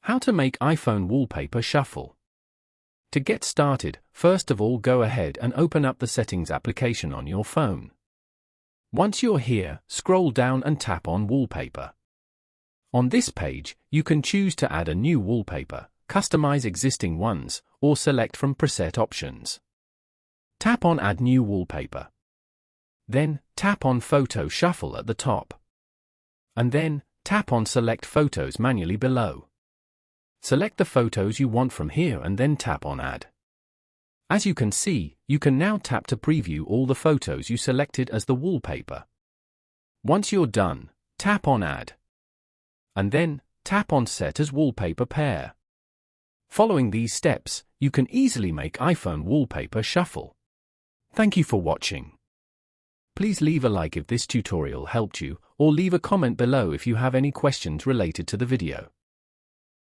How to make iPhone wallpaper shuffle. To get started, first of all go ahead and open up the Settings application on your phone. Once you're here, scroll down and tap on Wallpaper. On this page, you can choose to add a new wallpaper, customize existing ones, or select from preset options. Tap on Add New Wallpaper. Then, tap on Photo Shuffle at the top. And then, tap on Select Photos manually below. Select the photos you want from here and then tap on Add. As you can see, you can now tap to preview all the photos you selected as the wallpaper. Once you're done, tap on Add. And then, tap on Set as Wallpaper Pair. Following these steps, you can easily make iPhone wallpaper shuffle. Thank you for watching. Please leave a like if this tutorial helped you, or leave a comment below if you have any questions related to the video.